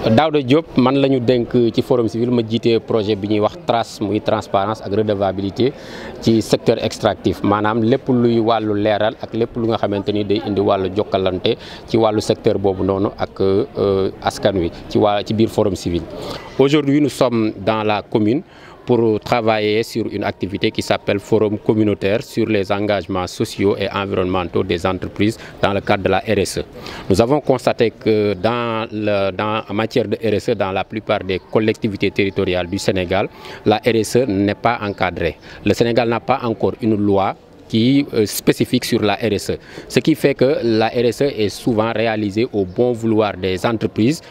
Daouda Diop man la ñu dénk ci forum civil ma jiite projet bi ñuy wax TRACE muy transparence ak redevabilité ci secteur extractif maanaam lépp luy wàllu leeral ak lépp lu nga xamante ni day indi wàllu jokkalante ci wàllu secteur boobu noonu ak askan wi ci biir forum civil. Aujourd'hui nous sommes dans la commune pour travailler sur une activité qui s'appelle Forum communautaire sur les engagements sociaux et environnementaux des entreprises dans le cadre de la RSE. Nous avons constaté que en matière de RSE, dans la plupart des collectivités territoriales du Sénégal, la RSE n'est pas encadrée. Le Sénégal n'a pas encore une loi qui spécifique sur la RSE. Ce qui fait que la RSE est souvent réalisée au bon vouloir des entreprises,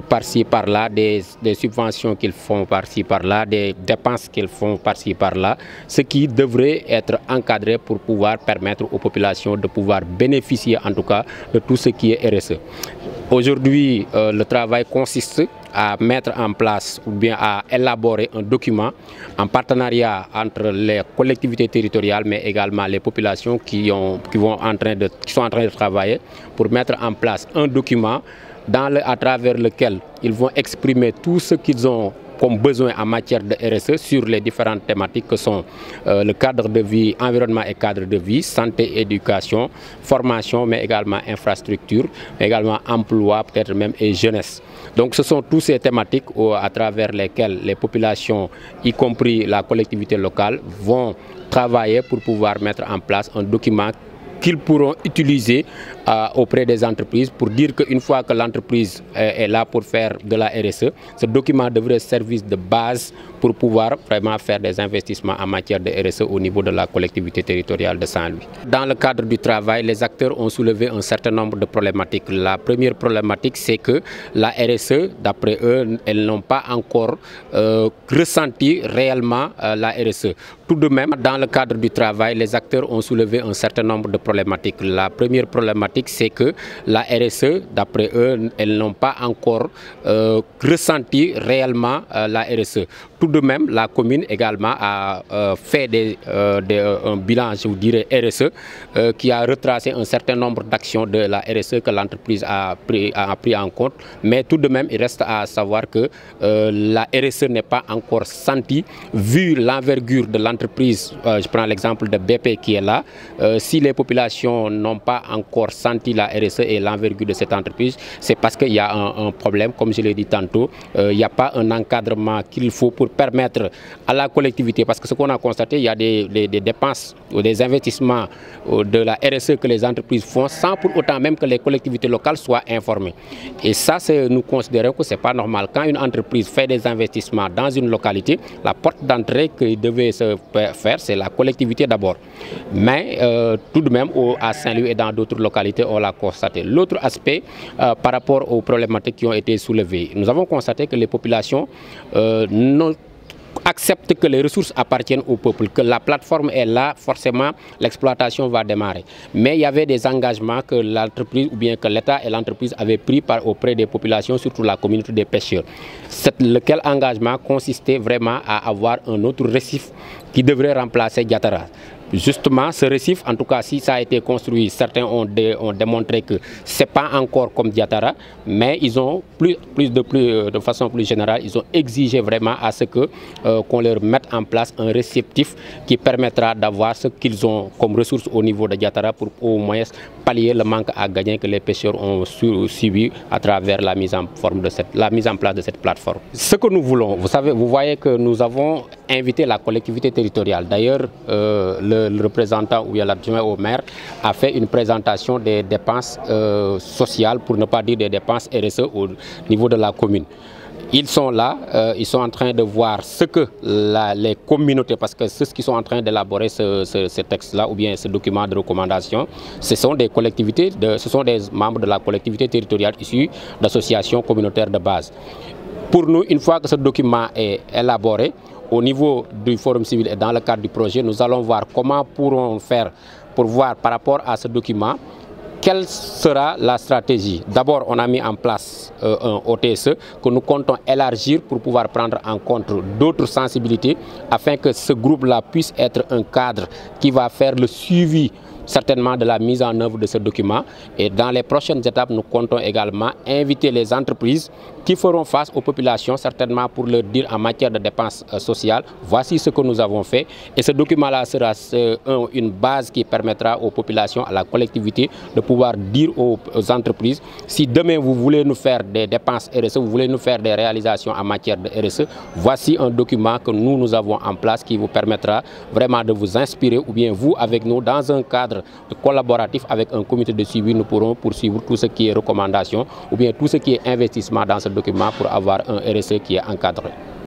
par-ci par-là, des subventions qu'ils font par-ci par-là, des dépenses qu'ils font par-ci par-là, ce qui devrait être encadré pour pouvoir permettre aux populations de pouvoir bénéficier en tout cas de tout ce qui est RSE. Aujourd'hui, le travail consiste à mettre en place ou bien à élaborer un document en partenariat entre les collectivités territoriales mais également les populations qui sont en train de travailler pour mettre en place un document à travers lequel ils vont exprimer tout ce qu'ils ont comme besoin en matière de RSE sur les différentes thématiques que sont le cadre de vie, environnement et cadre de vie, santé, éducation, formation, mais également infrastructure, mais également emploi, peut-être même et jeunesse. Donc ce sont toutes ces thématiques à travers lesquelles les populations, y compris la collectivité locale, vont travailler pour pouvoir mettre en place un document qu'ils pourront utiliser auprès des entreprises pour dire qu'une fois que l'entreprise est là pour faire de la RSE, ce document devrait servir de base pour pouvoir vraiment faire des investissements en matière de RSE au niveau de la collectivité territoriale de Saint-Louis. Dans le cadre du travail, les acteurs ont soulevé un certain nombre de problématiques. La première problématique, c'est que la RSE, d'après eux, elles n'ont pas encore ressenti réellement la RSE. Tout de même, dans le cadre du travail, les acteurs ont soulevé un certain nombre de problématiques. La première problématique, c'est que la RSE, d'après eux, elles n'ont pas encore ressenti réellement la RSE. Tout de même, la commune également a fait un bilan, je vous dirais, RSE, qui a retracé un certain nombre d'actions de la RSE que l'entreprise a pris en compte. Mais tout de même, il reste à savoir que la RSE n'est pas encore sentie, vu l'envergure de l'entreprise. Je prends l'exemple de BP qui est là. Si les populations n'ont pas encore senti la RSE et l'envergure de cette entreprise, c'est parce qu'il y a un problème, comme je l'ai dit tantôt. Il n'y a pas un encadrement qu'il faut pour permettre à la collectivité, parce que ce qu'on a constaté, il y a des dépenses ou des investissements de la RSE que les entreprises font sans pour autant même que les collectivités locales soient informées. Et ça, nous considérons que ce n'est pas normal. Quand une entreprise fait des investissements dans une localité, la porte d'entrée qui devait se faire, c'est la collectivité d'abord. Mais tout de même, à Saint-Louis et dans d'autres localités, on l'a constaté. L'autre aspect, par rapport aux problématiques qui ont été soulevées, nous avons constaté que les populations acceptent que les ressources appartiennent au peuple, que la plateforme est là, forcément l'exploitation va démarrer. Mais il y avait des engagements que l'entreprise ou bien que l'État et l'entreprise avaient pris auprès des populations, surtout la communauté des pêcheurs. Lequel engagement consistait vraiment à avoir un autre récif qui devrait remplacer Diatara. Justement, ce récif, en tout cas, si ça a été construit, certains ont démontré que ce n'est pas encore comme Diatara, mais ils ont, de façon plus générale, ils ont exigé vraiment à ce qu'on leur mette en place un réceptif qui permettra d'avoir ce qu'ils ont comme ressources au niveau de Diatara pour au moins pallier le manque à gagner que les pêcheurs ont subi à travers la mise en place de cette plateforme. Ce que nous voulons, vous voyez que nous avons invité la collectivité territoriale. D'ailleurs, le représentant ou l'adjoint au maire a fait une présentation des dépenses sociales, pour ne pas dire des dépenses RSE au niveau de la commune. Ils sont là, ils sont en train de voir ce que les communautés, parce que ceux qui sont en train d'élaborer ce texte-là ou bien ce document de recommandation, ce sont des collectivités, ce sont des membres de la collectivité territoriale issus d'associations communautaires de base. Pour nous, une fois que ce document est élaboré, au niveau du Forum civil et dans le cadre du projet, nous allons voir comment pourrons faire pour voir par rapport à ce document quelle sera la stratégie. D'abord, on a mis en place un OTSE que nous comptons élargir pour pouvoir prendre en compte d'autres sensibilités afin que ce groupe-là puisse être un cadre qui va faire le suivi certainement de la mise en œuvre de ce document. Et dans les prochaines étapes, nous comptons également inviter les entreprises qui feront face aux populations, certainement pour leur dire en matière de dépenses sociales, voici ce que nous avons fait. Et ce document-là sera une base qui permettra aux populations, à la collectivité, de pouvoir dire aux entreprises, si demain vous voulez nous faire des dépenses RSE, vous voulez nous faire des réalisations en matière de RSE, voici un document que nous avons en place qui vous permettra vraiment de vous inspirer, ou bien vous avec nous dans un cadre collaboratif avec un comité de suivi, nous pourrons poursuivre tout ce qui est recommandation ou bien tout ce qui est investissement dans ce document pour avoir un RSE qui est encadré.